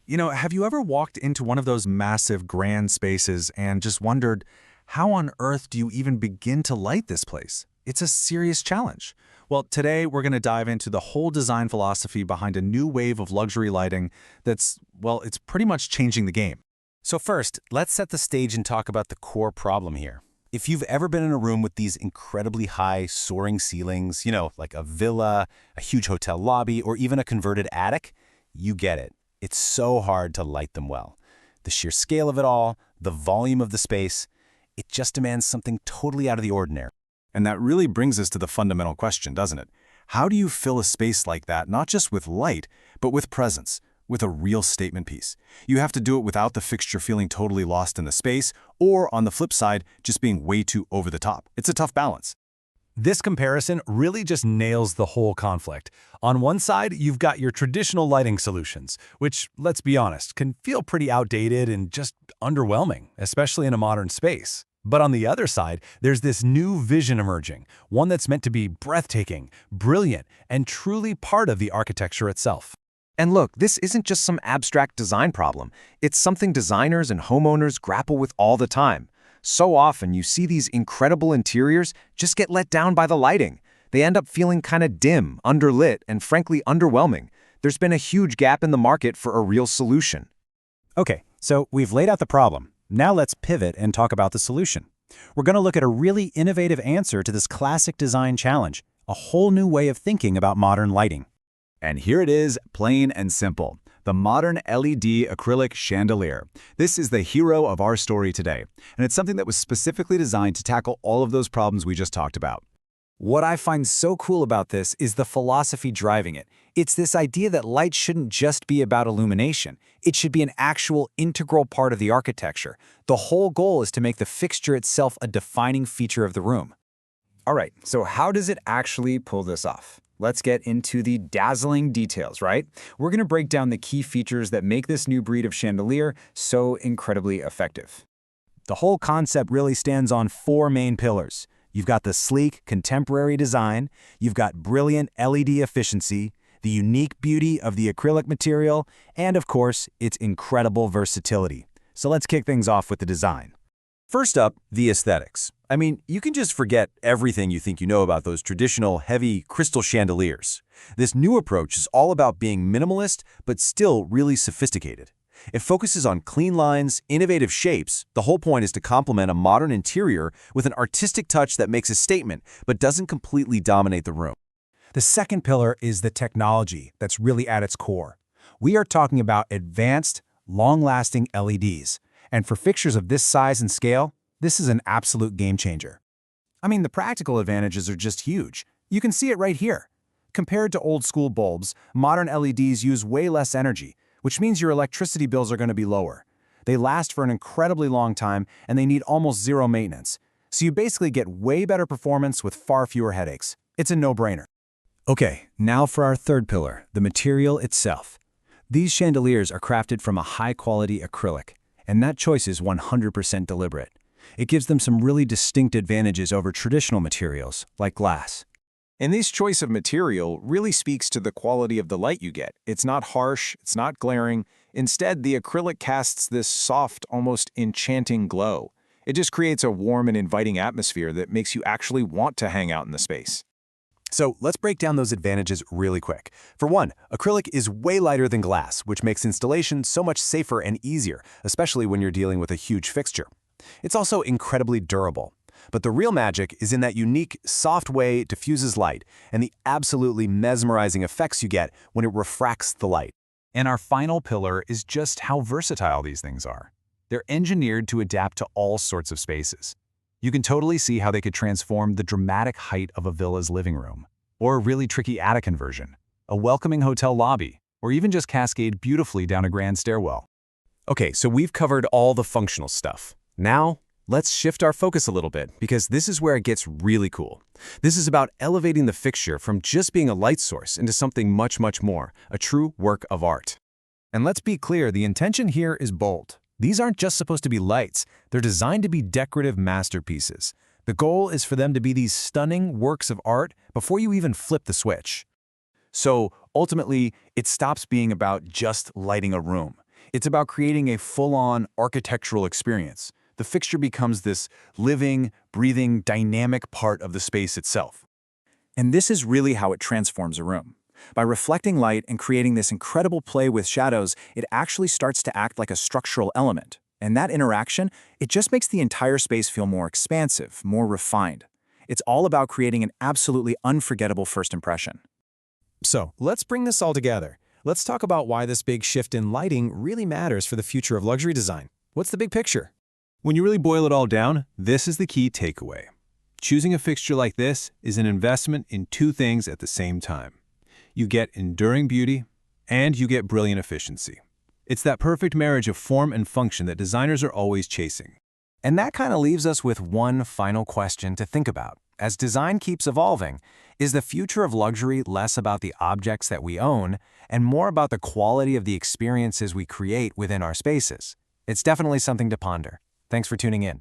Have you ever walked into one of those massive grand spaces and just wondered, how on earth do you even begin to light this place? It's a serious challenge. Well, today we're going to dive into the whole design philosophy behind a new wave of luxury lighting it's pretty much changing the game. So first, let's set the stage and talk about the core problem here. If you've ever been in a room with these incredibly high, soaring ceilings, like a villa, a huge hotel lobby, or even a converted attic, you get it. It's so hard to light them well. The sheer scale of it all, the volume of the space, it just demands something totally out of the ordinary. And that really brings us to the fundamental question, doesn't it? How do you fill a space like that, not just with light, but with presence, with a real statement piece? You have to do it without the fixture feeling totally lost in the space, or on the flip side, just being way too over the top. It's a tough balance. This comparison really just nails the whole conflict. On one side, you've got your traditional lighting solutions, which, let's be honest, can feel pretty outdated and just underwhelming, especially in a modern space. But on the other side, there's this new vision emerging, one that's meant to be breathtaking, brilliant, and truly part of the architecture itself. And look, this isn't just some abstract design problem. It's something designers and homeowners grapple with all the time. So often you see these incredible interiors just get let down by the lighting. They end up feeling kind of dim, underlit, and frankly underwhelming. There's been a huge gap in the market for a real solution. Okay, so we've laid out the problem. Now let's pivot and talk about the solution. We're going to look at a really innovative answer to this classic design challenge, a whole new way of thinking about modern lighting. And here it is, plain and simple. The modern LED acrylic chandelier. This is the hero of our story today, and it's something that was specifically designed to tackle all of those problems we just talked about. What I find so cool about this is the philosophy driving it. It's this idea that light shouldn't just be about illumination. It should be an actual integral part of the architecture. The whole goal is to make the fixture itself a defining feature of the room. All right, so how does it actually pull this off? Let's get into the dazzling details, right? We're going to break down the key features that make this new breed of chandelier so incredibly effective. The whole concept really stands on four main pillars. You've got the sleek, contemporary design, you've got brilliant LED efficiency, the unique beauty of the acrylic material, and of course, its incredible versatility. So let's kick things off with the design. First up, the aesthetics. I mean, you can just forget everything you think you know about those traditional, heavy crystal chandeliers. This new approach is all about being minimalist, but still really sophisticated. It focuses on clean lines, innovative shapes. The whole point is to complement a modern interior with an artistic touch that makes a statement, but doesn't completely dominate the room. The second pillar is the technology that's really at its core. We are talking about advanced, long-lasting LEDs. And for fixtures of this size and scale, this is an absolute game changer. I mean, the practical advantages are just huge. You can see it right here. Compared to old-school bulbs, modern LEDs use way less energy, which means your electricity bills are going to be lower. They last for an incredibly long time, and they need almost zero maintenance. So you basically get way better performance with far fewer headaches. It's a no-brainer. Okay, now for our third pillar, the material itself. These chandeliers are crafted from a high-quality acrylic, and that choice is 100% deliberate. It gives them some really distinct advantages over traditional materials, like glass. And this choice of material really speaks to the quality of the light you get. It's not harsh, it's not glaring. Instead, the acrylic casts this soft, almost enchanting glow. It just creates a warm and inviting atmosphere that makes you actually want to hang out in the space. So let's break down those advantages really quick. For one, acrylic is way lighter than glass, which makes installation so much safer and easier, especially when you're dealing with a huge fixture. It's also incredibly durable. But the real magic is in that unique, soft way it diffuses light and the absolutely mesmerizing effects you get when it refracts the light. And our final pillar is just how versatile these things are. They're engineered to adapt to all sorts of spaces. You can totally see how they could transform the dramatic height of a villa's living room, or a really tricky attic conversion, a welcoming hotel lobby, or even just cascade beautifully down a grand stairwell. Okay, so we've covered all the functional stuff. Now, let's shift our focus a little bit, because this is where it gets really cool. This is about elevating the fixture from just being a light source into something much, much more, a true work of art. And let's be clear, the intention here is bold. These aren't just supposed to be lights, they're designed to be decorative masterpieces. The goal is for them to be these stunning works of art before you even flip the switch. So ultimately, it stops being about just lighting a room. It's about creating a full-on architectural experience. The fixture becomes this living, breathing, dynamic part of the space itself. And this is really how it transforms a room. By reflecting light and creating this incredible play with shadows, it actually starts to act like a structural element. And that interaction, it just makes the entire space feel more expansive, more refined. It's all about creating an absolutely unforgettable first impression. So, let's bring this all together. Let's talk about why this big shift in lighting really matters for the future of luxury design. What's the big picture? When you really boil it all down, this is the key takeaway. Choosing a fixture like this is an investment in two things at the same time. You get enduring beauty, and you get brilliant efficiency. It's that perfect marriage of form and function that designers are always chasing. And that kind of leaves us with one final question to think about. As design keeps evolving, is the future of luxury less about the objects that we own and more about the quality of the experiences we create within our spaces? It's definitely something to ponder. Thanks for tuning in.